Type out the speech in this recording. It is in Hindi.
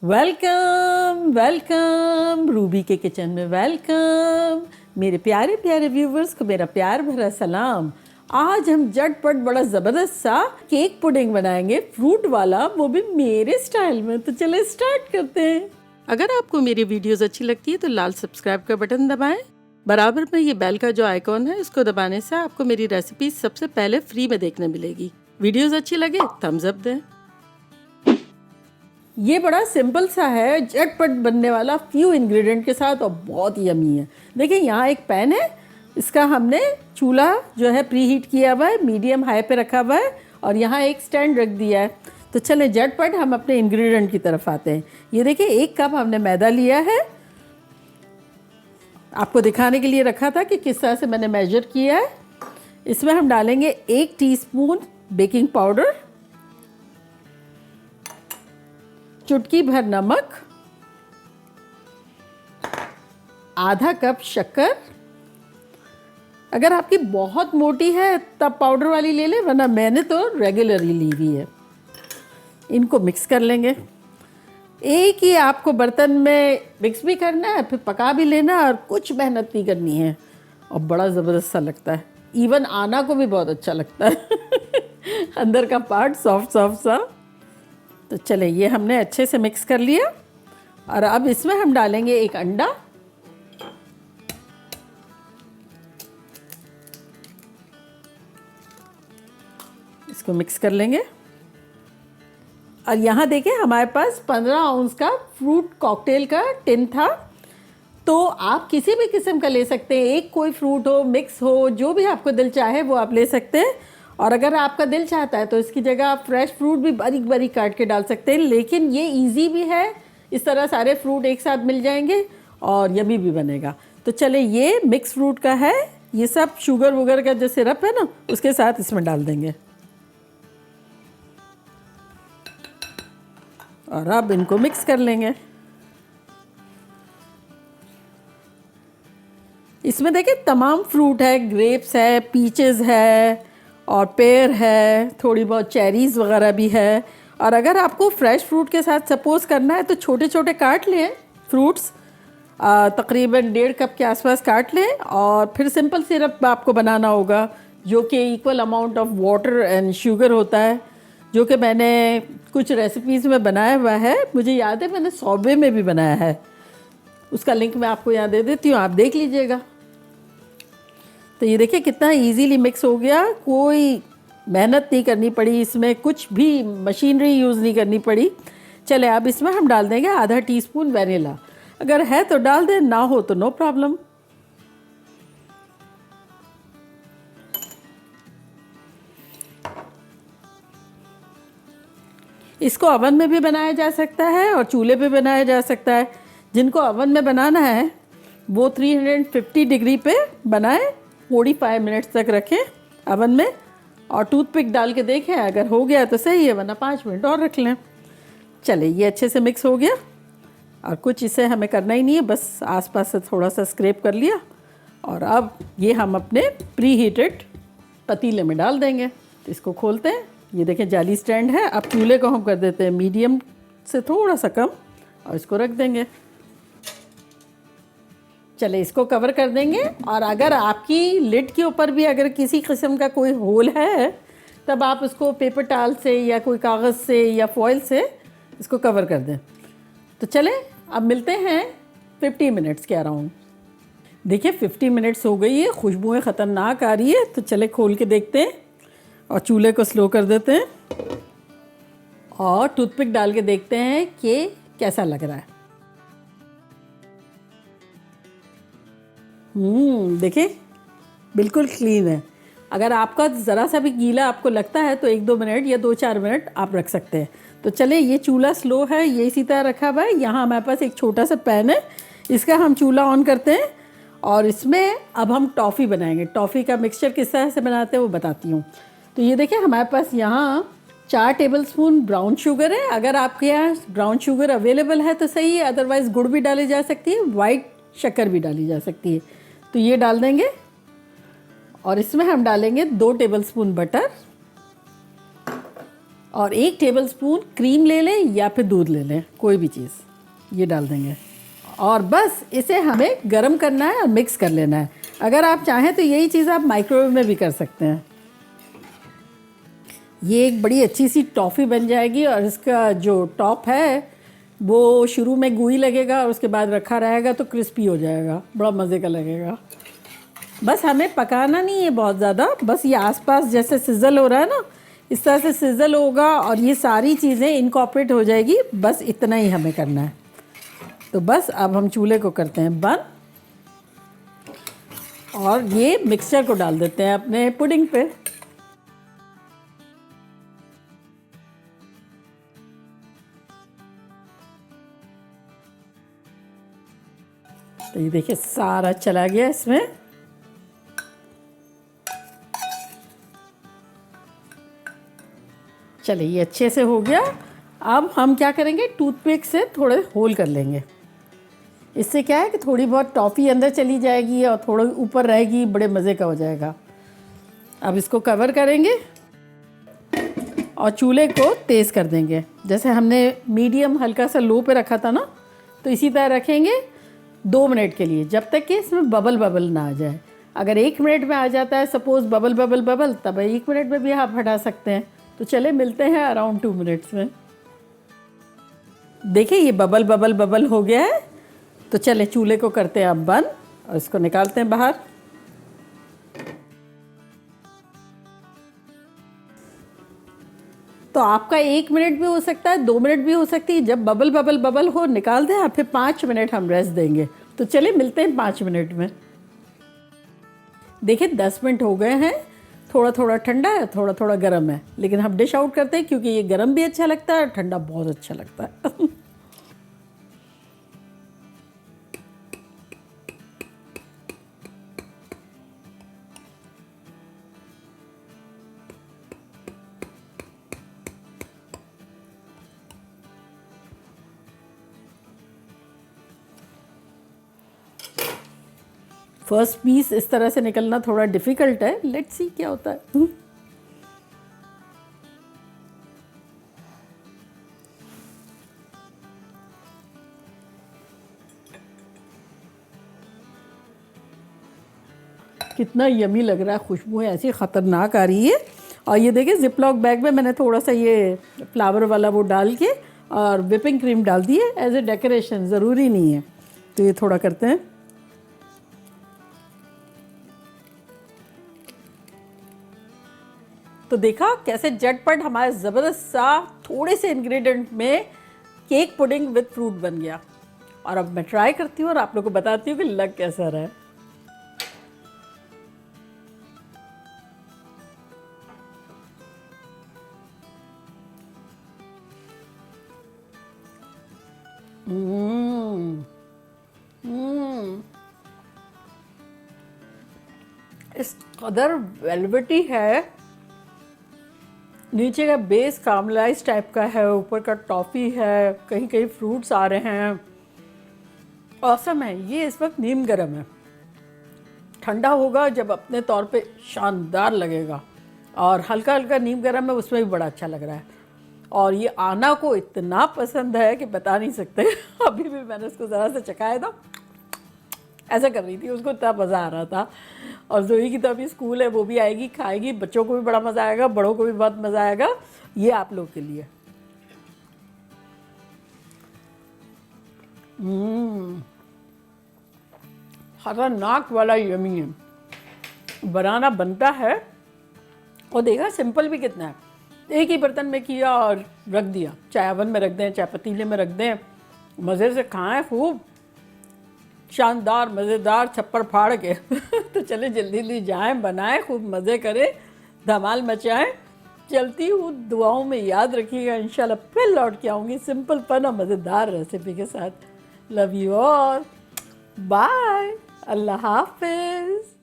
वेलकम वेलकम रूबी के किचन में वेलकम। मेरे प्यारे प्यारे व्यूवर्स को मेरा प्यार भरा सलाम। आज हम झटपट बड़ा ज़बरदस्त सा केक पुडिंग बनाएंगे, फ्रूट वाला, वो भी मेरे स्टाइल में। तो चले स्टार्ट करते हैं। अगर आपको मेरी वीडियोस अच्छी लगती है तो लाल सब्सक्राइब का बटन दबाएं। बराबर में ये बेल का जो आइकॉन है इसको दबाने से आपको मेरी रेसिपी सबसे पहले फ्री में देखने मिलेगी। वीडियोस अच्छी लगे थम्स अप दें। ये बड़ा सिंपल सा है, झटपट बनने वाला, फ्यू इंग्रेडिएंट के साथ और बहुत यमी है। देखिए यहाँ एक पैन है, इसका हमने चूल्हा जो है प्री हीट किया हुआ है, मीडियम हाई पे रखा हुआ है और यहाँ एक स्टैंड रख दिया है। तो चले झटपट हम अपने इंग्रेडिएंट की तरफ आते हैं। ये देखिए 1 कप हमने मैदा लिया है, आपको दिखाने के लिए रखा था कि किस तरह से मैंने मेजर किया है। इसमें हम डालेंगे 1 टीस्पून बेकिंग पाउडर, चुटकी भर नमक, आधा कप शक्कर। अगर आपकी बहुत मोटी है तब पाउडर वाली ले लें, वरना मैंने तो रेगुलरली ली हुई है। इनको मिक्स कर लेंगे। एक ही आपको बर्तन में मिक्स भी करना है, फिर पका भी लेना और कुछ मेहनत नहीं करनी है और बड़ा ज़बरदस्त सा लगता है। इवन आना को भी बहुत अच्छा लगता है अंदर का पार्ट सॉफ्ट सॉफ्ट सा। तो चले ये हमने अच्छे से मिक्स कर लिया और अब इसमें हम डालेंगे 1 अंडा, इसको मिक्स कर लेंगे। और यहाँ देखिए हमारे पास 15 आउंस का फ्रूट कॉकटेल का टिन था, तो आप किसी भी किस्म का ले सकते हैं। एक कोई फ्रूट हो, मिक्स हो, जो भी आपको दिल चाहे वो आप ले सकते हैं। और अगर आपका दिल चाहता है तो इसकी जगह आप फ्रेश फ्रूट भी बारीक बारीक काट के डाल सकते हैं, लेकिन ये इजी भी है। इस तरह सारे फ्रूट एक साथ मिल जाएंगे और यम्मी भी बनेगा। तो चले ये मिक्स फ्रूट का है, ये सब शुगर वुगर का जो सिरप है ना उसके साथ इसमें डाल देंगे और अब इनको मिक्स कर लेंगे। इसमें देखिए तमाम फ्रूट है, ग्रेप्स है, पीचेस है और पेयर है, थोड़ी बहुत चेरीज़ वगैरह भी है। और अगर आपको फ्रेश फ्रूट के साथ सपोज करना है तो छोटे छोटे काट लें फ्रूट्स, तकरीबन 1.5 कप के आसपास काट लें और फिर सिंपल सिरप आपको बनाना होगा जो कि equal amount of water and sugar होता है, जो कि मैंने कुछ रेसिपीज़ में बनाया हुआ है। मुझे याद है मैंने सॉबे में भी बनाया है, उसका लिंक मैं आपको यहाँ दे देती हूँ, आप देख लीजिएगा। तो ये देखिए कितना इजीली मिक्स हो गया, कोई मेहनत नहीं करनी पड़ी, इसमें कुछ भी मशीनरी यूज़ नहीं करनी पड़ी। चले अब इसमें हम डाल देंगे आधा टीस्पून वनीला। अगर है तो डाल दें, ना हो तो नो प्रॉब्लम। इसको ओवन में भी बनाया जा सकता है और चूल्हे पे बनाया जा सकता है। जिनको ओवन में बनाना है वो 350 डिग्री पे बनाएं, 45 मिनट्स तक रखें ओवन में और टूथपिक डाल के देखें, अगर हो गया तो सही है, वरना 5 मिनट और रख लें। चले ये अच्छे से मिक्स हो गया और कुछ इसे हमें करना ही नहीं है, बस आसपास से थोड़ा सा स्क्रैप कर लिया और अब ये हम अपने प्री हीटेड पतीले में डाल देंगे। तो इसको खोलते हैं। ये देखें जाली स्टैंड है। अब चूल्हे को हम कर देते हैं मीडियम से थोड़ा सा कम और इसको रख देंगे। चले इसको कवर कर देंगे और अगर आपकी लिड के ऊपर भी अगर किसी किस्म का कोई होल है तब आप उसको पेपर टाल से या कोई कागज़ से या फॉइल से इसको कवर कर दें। तो चले अब मिलते हैं 50 मिनट्स के अराउंड। देखिए 50 मिनट्स हो गई है, खुशबुएं ख़तरनाक आ रही है। तो चले खोल के देखते हैं और चूल्हे को स्लो कर देते हैं और टूथपिक डाल के देखते हैं कि कैसा लग रहा है। देखिए बिल्कुल क्लीन है। अगर आपका ज़रा सा भी गीला आपको लगता है तो 1-2 मिनट या 2-4 मिनट आप रख सकते हैं। तो चले ये चूल्हा स्लो है, ये इसी तरह रखा हुआ है। यहाँ हमारे पास एक छोटा सा पैन है, इसका हम चूल्हा ऑन करते हैं और इसमें अब हम टॉफ़ी बनाएंगे। टॉफ़ी का मिक्सचर किस तरह से बनाते हैं वो बताती हूँ। तो ये देखिए हमारे पास यहाँ 4 टेबलस्पून ब्राउन शुगर है। अगर आपके यहाँ ब्राउन शुगर अवेलेबल है तो सही है, अदरवाइज़ गुड़ भी डाली जा सकती है, वाइट शक्कर भी डाली जा सकती है। तो ये डाल देंगे और इसमें हम डालेंगे 2 टेबलस्पून बटर और 1 टेबलस्पून क्रीम ले लें या फिर दूध ले लें, कोई भी चीज़ ये डाल देंगे और बस इसे हमें गरम करना है और मिक्स कर लेना है। अगर आप चाहें तो यही चीज़ आप माइक्रोवेव में भी कर सकते हैं। ये एक बड़ी अच्छी सी टॉफ़ी बन जाएगी और इसका जो टॉप है वो शुरू में गूई लगेगा और उसके बाद रखा रहेगा तो क्रिस्पी हो जाएगा, बड़ा मज़े का लगेगा। बस हमें पकाना नहीं है बहुत ज़्यादा, बस ये आसपास जैसे सिज़ल हो रहा है ना, इस तरह से सिज़ल होगा और ये सारी चीज़ें इनकॉर्पोरेट हो जाएगी। बस इतना ही हमें करना है। तो बस अब हम चूल्हे को करते हैं बंद और ये मिक्सचर को डाल देते हैं अपने पुडिंग पे। तो ये देखिए सारा चला गया इसमें। चलिए ये अच्छे से हो गया। अब हम क्या करेंगे, टूथपिक से थोड़े होल कर लेंगे। इससे क्या है कि थोड़ी बहुत टॉफ़ी अंदर चली जाएगी और थोड़ा ऊपर रहेगी, बड़े मज़े का हो जाएगा। अब इसको कवर करेंगे और चूल्हे को तेज़ कर देंगे। जैसे हमने मीडियम हल्का सा लो पे रखा था ना, तो इसी तरह रखेंगे 2 मिनट के लिए, जब तक कि इसमें बबल ना आ जाए। अगर 1 मिनट में आ जाता है सपोज़ बबल, तब 1 मिनट में भी आप हटा सकते हैं। तो चले मिलते हैं अराउंड 2 मिनट्स में। देखिए ये बबल हो गया है। तो चले चूल्हे को करते हैं अब बंद और इसको निकालते हैं बाहर। तो आपका 1 मिनट भी हो सकता है, 2 मिनट भी हो सकती है। जब बबल हो निकाल दें आप, फिर 5 मिनट हम रेस्ट देंगे। तो चलिए मिलते हैं 5 मिनट में। देखिए 10 मिनट हो गए हैं। थोड़ा थोड़ा ठंडा है, थोड़ा थोड़ा गर्म है, लेकिन हम डिश आउट करते हैं क्योंकि ये गर्म भी अच्छा लगता है और ठंडा बहुत अच्छा लगता है। फर्स्ट पीस इस तरह से निकलना थोड़ा डिफ़िकल्ट है। लेट्स सी क्या होता है। कितना यमी लग रहा है, खुशबू ऐसी ख़तरनाक आ रही है। और ये देखिए जिपलॉक बैग में मैंने थोड़ा सा ये फ्लावर वाला वो डाल के और व्हिपिंग क्रीम डाल दी है एज ए डेकोरेशन, ज़रूरी नहीं है। तो ये थोड़ा करते हैं। तो देखा कैसे झटपट हमारे ज़बरदस्त सा थोड़े से इंग्रेडिएंट में केक पुडिंग विद फ्रूट बन गया। और अब मैं ट्राई करती हूँ और आप लोग को बताती हूँ कि लग कैसा रहा है। इस कदर वेलवेटी है, नीचे का बेस कामलाइज टाइप का है, ऊपर का टॉफ़ी है, कहीं कहीं फ्रूट्स आ रहे हैं। औसम है। ये इस वक्त नीम गर्म है, ठंडा होगा जब अपने तौर पे शानदार लगेगा। और हल्का हल्का नीम गर्म है, उसमें भी बड़ा अच्छा लग रहा है। और ये आना को इतना पसंद है कि बता नहीं सकते। अभी भी मैंने उसको ज़रा सा चखाया था, ऐसा कर रही थी, उसको इतना मज़ा आ रहा था। और जोई की तो अभी स्कूल है, वो भी आएगी खाएगी, बच्चों को भी बड़ा मज़ा आएगा, बड़ों को भी बहुत मज़ा आएगा। ये आप लोग के लिए। खतरनाक वाला यमी है। बनाना बनता है और देखा सिंपल भी कितना है। एक ही बर्तन में किया और रख दिया, चाहे ओवन में रख दें चाहे पतीले में रख दें, मज़े से खाएं खूब शानदार मज़ेदार छप्पर फाड़ के। तो चले जल्दी जल्दी जाएं, बनाएं, खूब मज़े करें, धमाल मचाएं। चलती हूँ, दुआओं में याद रखिएगा। इंशाल्लाह फिर लौट के आऊँगी सिंपल फन और मज़ेदार रेसिपी के साथ। लव यू ऑल, बाय, अल्लाह हाफिज़।